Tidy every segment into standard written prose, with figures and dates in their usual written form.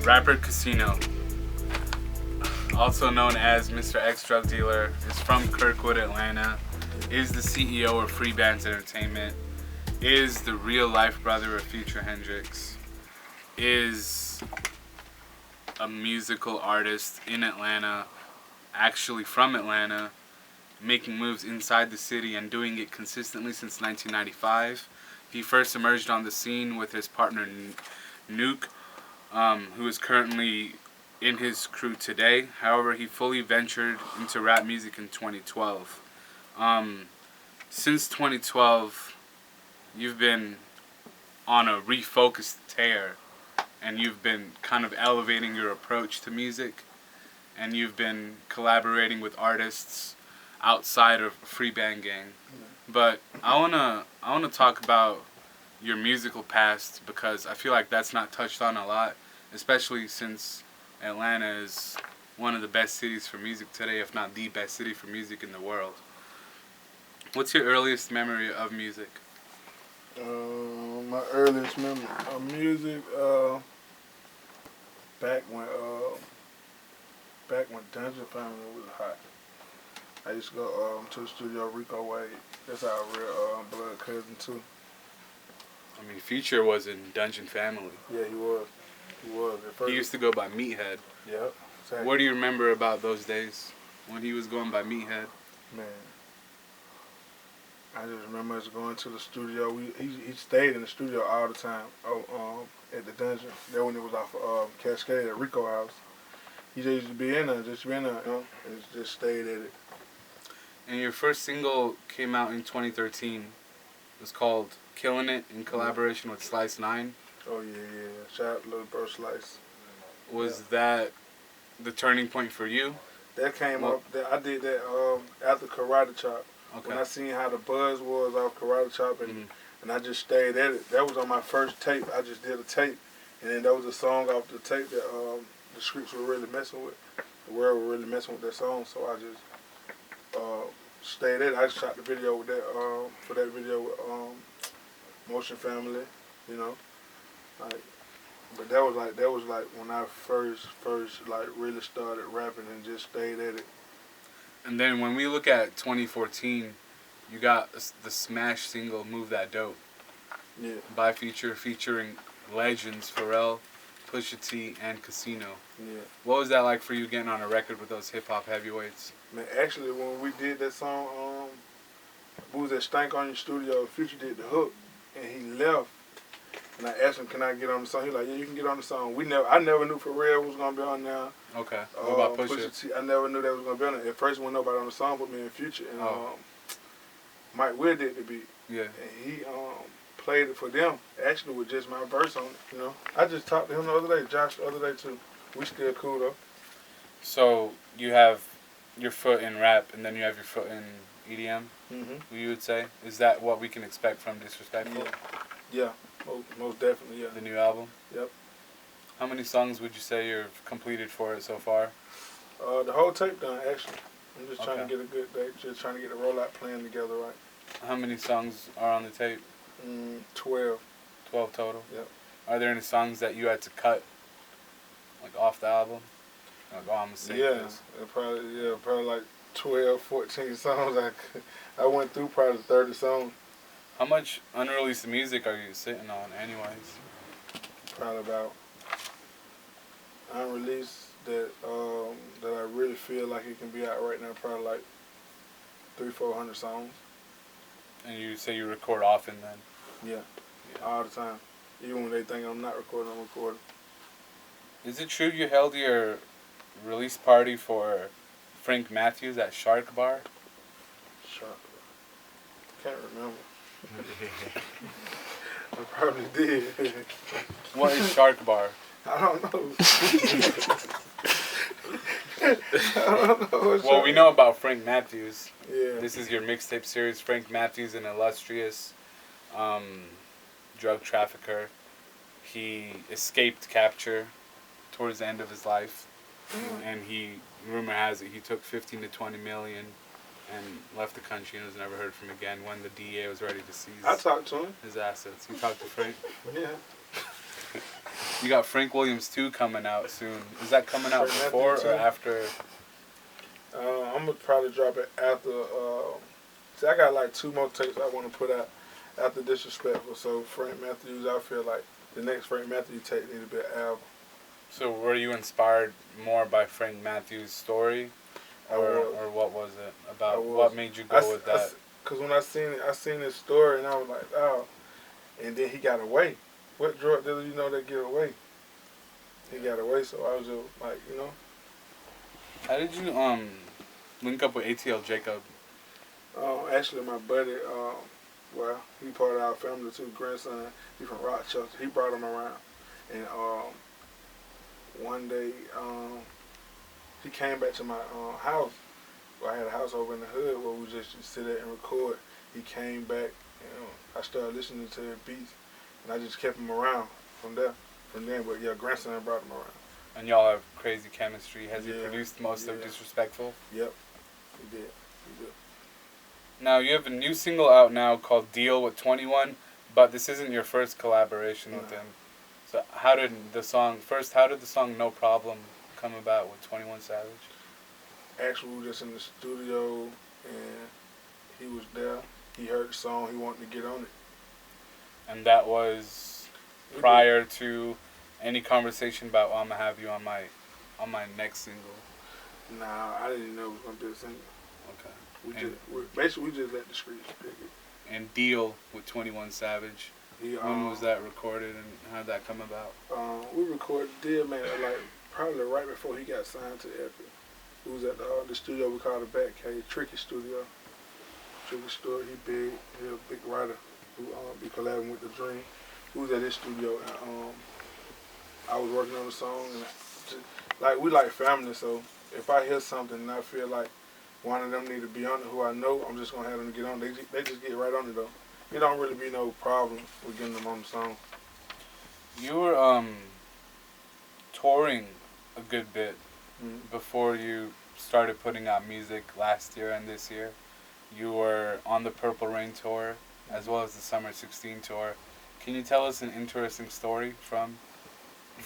Rapper Casino, also known as Mr. X Drug Dealer, is from Kirkwood, Atlanta, is the CEO of Freebandz Entertainment, is the real life brother of Future Hendrix, is a musical artist in Atlanta, actually from Atlanta, making moves inside the city and doing it consistently since 1995. He first emerged on the scene with his partner Nuke, who is currently in his crew today. However, he fully ventured into rap music in 2012. Since 2012, you've been on a refocused tear, and you've been kind of elevating your approach to music, and you've been collaborating with artists outside of Freebandz Gang. But I wanna talk about your musical past, because I feel like that's not touched on a lot, especially since Atlanta is one of the best cities for music today, if not the best city for music in the world. What's your earliest memory of music? My earliest memory of music, back when Dungeon Family was hot. I used to go to the studio. Rico Wade, that's our real blood cousin too. I mean, Future was in Dungeon Family. Yeah, he was. He was. At first, He used to go by Meathead. Yep. Exactly. What do you remember about those days when he was going by Meathead? Man, I just remember us going to the studio. He stayed in the studio all the time. At the Dungeon. That when it was off Cascade at Rico House. He just used to be in there, and just stayed at it. And your first single came out in 2013. It was called "Killing It" in collaboration with Slice 9. Oh yeah. Shout out to little bro Slice. Was that the turning point for you? That came up. I did that after Karate Chop. Okay. When I seen how the buzz was off Karate Chop, and I just stayed at it. That was on my first tape. I just did a tape, and then there was a song off the tape that the streets were really messing with. The world were really messing with that song, so I just stayed at it. I just shot the video with that for that video with Motion Family, you know. Like, but that was like when I first like really started rapping and just stayed at it. And then when we look at 2014, you got the smash single "Move That Dope." Yeah. By Future, featuring legends Pharrell, Pusha T, and Casino. Yeah. What was that like for you getting on a record with those hip hop heavyweights? Man, actually, when we did that song, we was at Stank on Your Studio. Future did the hook, and he left. And I asked him, "Can I get on the song?" He was like, "Yeah, you can get on the song." I never knew Pharrell was gonna be on there. Okay. What about Pusha? T, I never knew that was gonna be on there. At first, wasn't nobody on the song but me and Future, and Mike Will did the beat. Yeah. And he played it for them. Actually, with just my verse on it. You know, I just talked to him the other day, Josh the other day too. We still cool though. So you have your foot in rap, and then you have your foot in EDM. Mm-hmm. You would say, is that what we can expect from Disrespectful? Yeah. Most definitely, yeah. The new album? Yep. How many songs would you say you've completed for it so far? The whole tape done, actually. I'm just trying to get a good date, just trying to get the rollout plan together right. How many songs are on the tape? 12. 12 total? Yep. Are there any songs that you had to cut, like off the album? Like, oh, I'm gonna sing this. Probably like 12, 14 songs. I went through probably 30 songs. How much unreleased music are you sitting on anyways? Probably about unreleased that I really feel like it can be out right now, probably like 300-400 songs. And you say you record often then? Yeah, all the time. Even when they think I'm not recording, I'm recording. Is it true you held your release party for Frank Matthews at Shark Bar? Shark Bar. Can't remember. I probably did. What is Shark Bar? I don't know. I don't know. Well, we know about Frank Matthews. Yeah. This is your mixtape series. Frank Matthews, an illustrious drug trafficker. He escaped capture towards the end of his life, and rumor has it, he took 15 to 20 million and left the country and was never heard from again when the DEA was ready to seize I talked to him. his assets. You talked to Frank? Yeah. You got Frank Williams 2 coming out soon. Is that coming out Frank before Matthew or 2? after? I'm gonna probably drop it after. See, I got like 2 more tapes I want to put out after Disrespectful. So Frank Matthews, I feel like the next Frank Matthews tape need to be an album. So were you inspired more by Frank Matthews' story, or what was it about? What made you go with that? Cause when I seen his story and I was like, oh, and then he got away. What drug dealer you know that get away? He got away, so I was just like, you know. How did you link up with ATL Jacob? Actually, my buddy, well, he part of our family too. Grandson, he from Rochester. He brought him around, and one day he came back to my house. Well, I had a house over in the hood where we just sit there and record. He came back, I started listening to his beats, and I just kept him around from there. From then, but yeah, grandson brought him around. And y'all have crazy chemistry. Has he produced most of Disrespectful? Yep, he did. Now, you have a new single out now called Deal with 21, but this isn't your first collaboration with him. So how did the song No Problem come about with 21 Savage? Actually, we were just in the studio, and he was there. He heard the song. He wanted to get on it. And that was prior to any conversation about, I'm going to have you on my next single? Nah, I didn't know it was going to be a single. Okay. We just let the streets pick it. And Deal with 21 Savage. When was that recorded and how did that come about? We recorded Deal, man, like probably right before he got signed to Epic. We was at the studio we called the Batcave, Tricky Studio. Tricky Studio, he a big writer who be collabing with The Dream. We was at his studio and I was working on the song and we like family, so if I hear something and I feel like one of them need to be on it who I know, I'm just gonna have them get on it. They just get right on it though. It don't really be no problem with getting them on the song. You were touring a good bit before you started putting out music last year and this year. You were on the Purple Rain tour as well as the Summer 16 tour. Can you tell us an interesting story from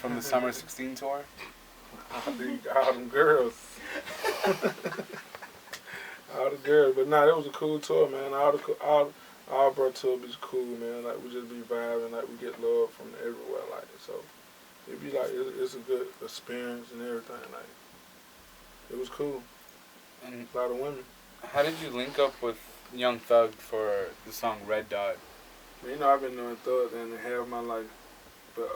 the Summer 16 tour? All them girls. All the girls. But nah, that was a cool tour, man. All bro tour was cool, man. Like, we just be vibing, like, we get love from everywhere, like, so it be like, it's a good experience and everything, like, it was cool. And a lot of women. How did you link up with Young Thug for the song Red Dot? You know, I've been knowing Thug and half of my life, but,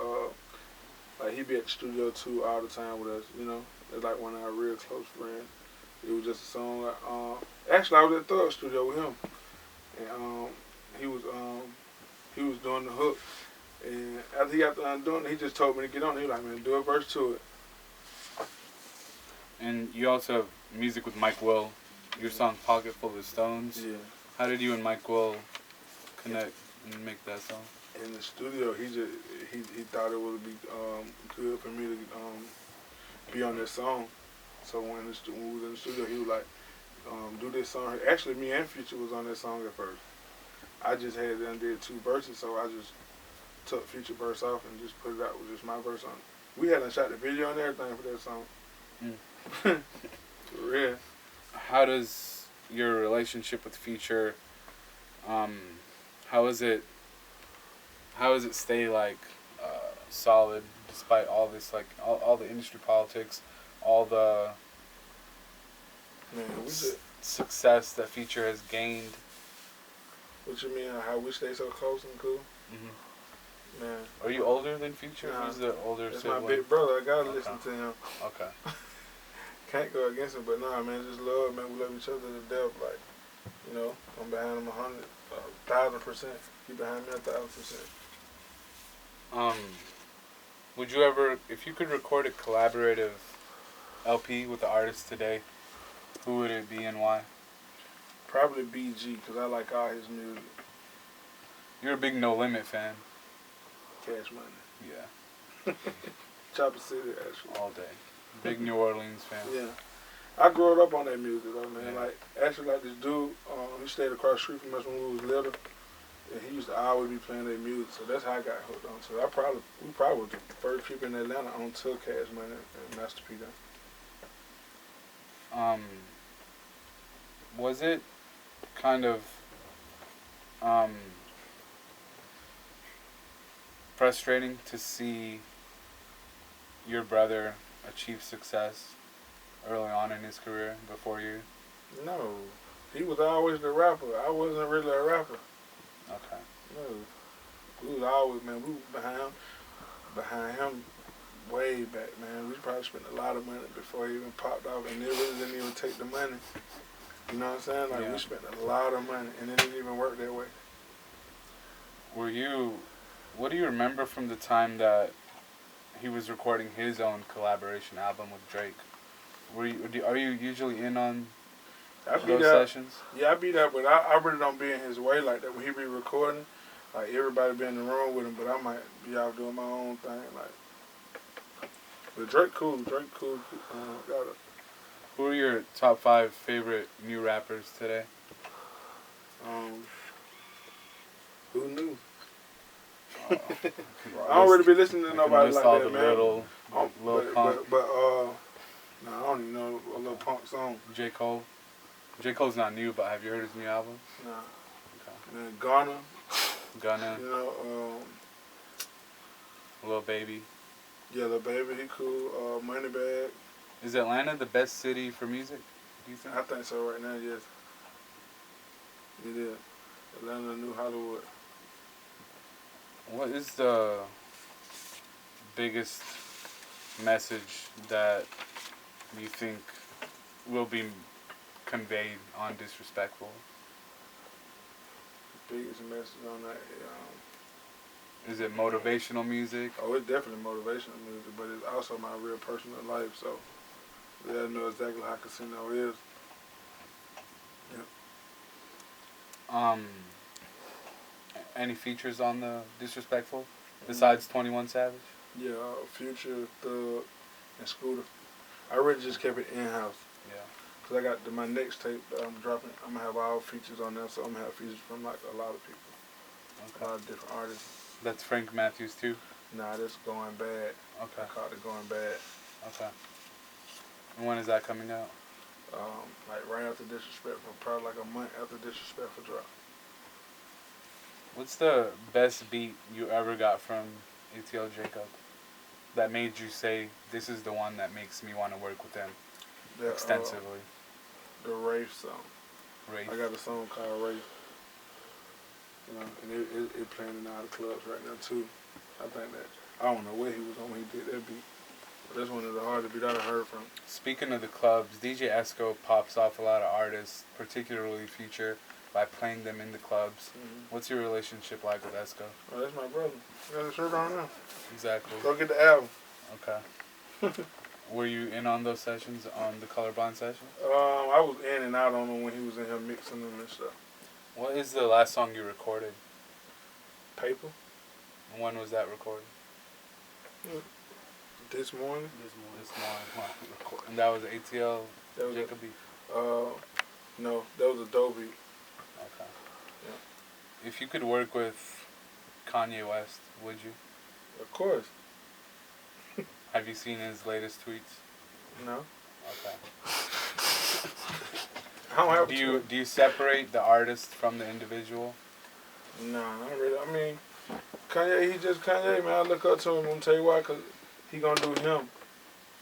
like, he be at the studio, too, all the time with us, you know. It's like one of our real close friends. It was just a song, like, actually, I was at Thug's studio with him. And he was doing the hook, and after he got done doing it, he just told me to get on it. He was like, man, do a verse to it. And you also have music with Mike Will, your song Pocket Full of Stones. Yeah. How did you and Mike Will connect and make that song? In the studio, he thought it would be good for me to be on that song. So when we was in the studio, he was like, do this song. Actually, me and Future was on that song at first. I just did 2 verses, so I just took Future verse off and just put it out with just my verse on it. We hadn't shot the video and everything for that song. For real. How does your relationship with Future, how is it stay like solid despite all this, like all the industry politics, all the success that Future has gained? What you mean, how we stay so close and cool? Man. Are you older than Future? Nah, who's the older that's sibling? my big brother. I gotta listen to him. Okay. Can't go against him, but nah, man, just love, man. We love each other to death. Like, you know, I'm behind him 1,000%. He behind me 1,000%. Would you ever, if you could record a collaborative LP with the artist today, who would it be and why? Probably BG, because I like all his music. You're a big No Limit fan. Cash Money. Yeah. Chopper City, actually. All day. Big New Orleans fan. Yeah. I grew up on that music, though, man. Yeah. Like, actually, like this dude, he stayed across the street from us when we was little. And he used to always be playing their music, so that's how I got hooked on. So we probably was the first people in Atlanta on tour Cash Money and Master P done. Was it kind of frustrating to see your brother achieve success early on in his career before you? No, he was always the rapper. I wasn't really a rapper. Okay. No, we was always, man, we was behind him way back, man. We probably spent a lot of money before he even popped off, and it really didn't even take the money. You know what I'm saying? Like, we spent a lot of money, and it didn't even work that way. What do you remember from the time that he was recording his own collaboration album with Drake? Are you usually in on those sessions? Yeah, I be there, but I really don't be in his way like that. When he be recording, like, everybody be in the room with him, but I might be out doing my own thing. Like, but Drake cool. Who are your top 5 favorite new rappers today? Who knew? I don't really be listening to nobody like that, man. Little Pump. But I don't even know a Little Pump song. J. Cole. J. Cole's not new, but have you heard his new album? Nah. Okay. And then Gunna. You know, Lil Baby. Yeah, Lil Baby, he cool. Moneybag. Is Atlanta the best city for music, do you think? I think so right now, yes. It is. Atlanta, New Hollywood. What is the biggest message that you think will be conveyed on Disrespectful? The biggest message on that, is it motivational music? Oh, it's definitely motivational music, but it's also my real personal life, so you gotta know exactly how Casino is. Yeah. Any features on the Disrespectful besides 21 Savage? Yeah, Future, Thug, and Scooter. I really just kept it in-house. Yeah. Cause I got my next tape that I'm dropping. I'm gonna have all features on there, so I'm gonna have features from like a lot of people, a lot of different artists. That's Frank Matthews too? Nah, that's Going Bad. Okay. I called it Going Bad. Okay. And when is that coming out? Like right after Disrespectful, probably like a month after Disrespectful drop. What's the best beat you ever got from ATL Jacob that made you say, this is the one that makes me want to work with him extensively? The Rafe song. Rafe. I got a song called Rafe. You know, and it playing in all the clubs right now too. I think that, I don't know where he was on when he did that beat. But that's one of the hardest beats I heard from. Speaking of the clubs, DJ Esco pops off a lot of artists, particularly Future, by playing them in the clubs. Mm-hmm. What's your relationship like with Esco? Oh, that's my brother. I got a shirt on now. Exactly. Go get the album. Okay. Were you in on those sessions, on the Colorblind sessions? I was in and out on them when he was in here mixing them and stuff. What is the last song you recorded? Paper. And when was that recorded? This morning. This morning. And that was ATL Jacob beat? No, that was a dope beat. Okay. Yeah. If you could work with Kanye West, would you? Of course. Have you seen his latest tweets? No. Okay. I don't have Do you separate the artist from the individual? No, not really. I mean, Kanye, he just Kanye, man. I look up to him. I'm gonna tell you why, cause he gonna do him.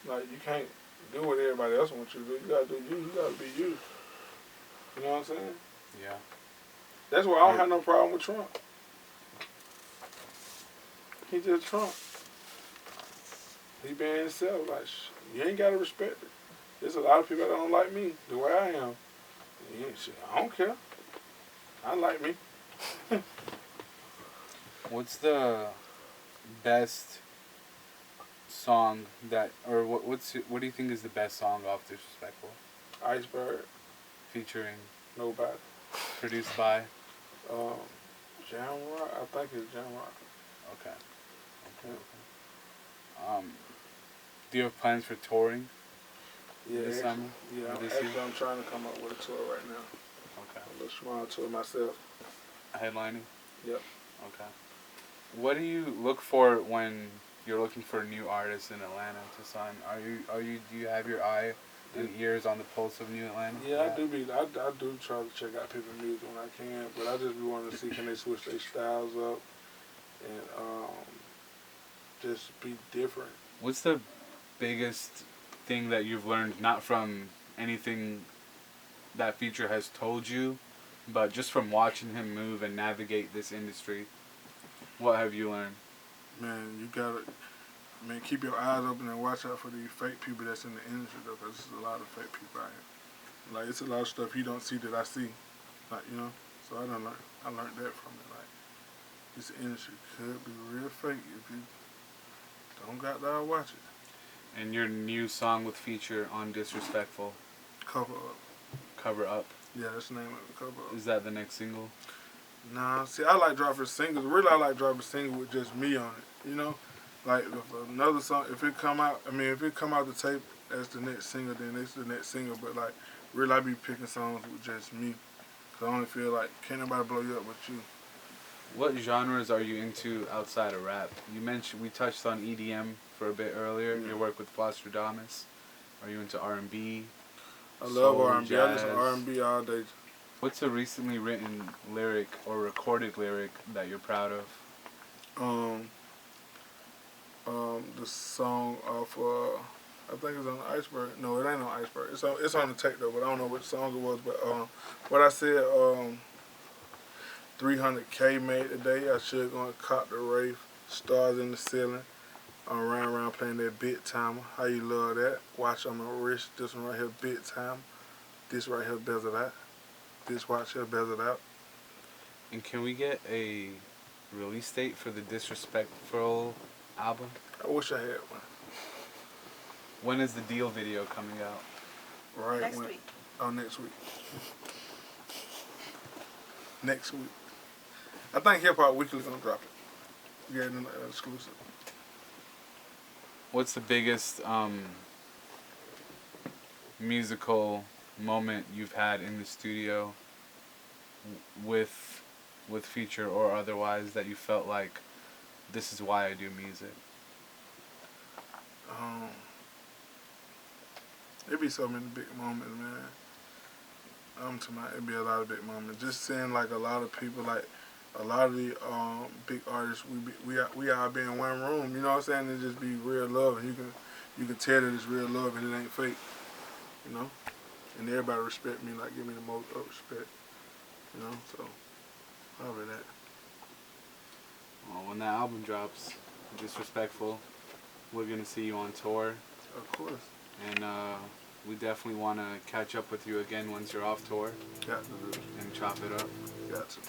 Like, you can't do what everybody else wants you to do. You gotta do you. You gotta be you. You know what I'm saying? Yeah. That's why I don't have no problem with Trump. He just Trump. He being himself. Like, you ain't gotta respect it. There's a lot of people that don't like me the way I am. Yeah, shit, I don't care. I like me. What's the best song that, or what do you think is the best song off Disrespectful? Iceberg. Featuring? Nobody. Produced by? Jam Rock. I think it's Jam Rock. Okay. Do you have plans for touring? Yeah, this summer? Yeah, actually I'm trying to come up with a tour right now. Okay. A little small tour myself. Headlining? Yep. Okay. What do you look for when you're looking for new artists in Atlanta to sign? Do you have your eye and ears on the pulse of New Atlanta? Yeah, I do try to check out people's music when I can, but I just be wanting to see can they switch their styles up and just be different. What's the biggest thing that you've learned, not from anything that Future has told you, but just from watching him move and navigate this industry? What have you learned? Man, you gotta, keep your eyes open and watch out for these fake people that's in the industry, though, because there's a lot of fake people out here. Like, it's a lot of stuff you don't see that I see, like, you know. So I learned that from it. Like, this industry could be real fake if you don't got to watch it. And your new song with Future on Disrespectful, Cover Up. Cover Up. Yeah, that's the name of it, Cover Up. Is that the next single? Nah, see, I like dropping singles. Really, I like dropping singles with just me on it, you know? Like, if another song, if it come out the tape as the next single, then it's the next single. But, like, really, I be picking songs with just me. Because I only feel like, can't nobody blow you up but you. What genres are you into outside of rap? You mentioned, we touched on EDM for a bit earlier, your work with Fosterdamus. Are you into R&B? I love R&B. I listen to R&B all day. What's a recently written lyric or recorded lyric that you're proud of? The song off, I think it's on Iceberg. No, it ain't on Iceberg. It's on the tape though, but I don't know what song it was. But what I said, 300K made today. I should go and cop the Wraith. Stars in the ceiling. I'm around playing that bit timer. How you love that? Watch on my wrist. This one right here, bit time. This right here, bezel that. This watch here, bezel out. And can we get a release date for the Disrespectful album? I wish I had one. When is the Deal video coming out? Right. Next week. Oh, next week. Next week. I think Hip Hop Weekly's gonna drop it. Yeah, an exclusive. What's the biggest musical moment you've had in the studio with Future or otherwise that you felt like this is why I do music? It'd be so many big moments, man. It'd be a lot of big moments. Just seeing like a lot of people, like a lot of the big artists, we all be in one room. You know what I'm saying? It just be real love, and you can tell that it's real love and it ain't fake. You know, and everybody respect me, like give me the most respect. You know, so probably that. Well, when that album drops, Disrespectful, we're gonna see you on tour. Of course. And we definitely want to catch up with you again once you're off tour. Got to do it. And chop it up. Got to.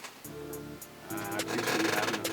I appreciate you having us.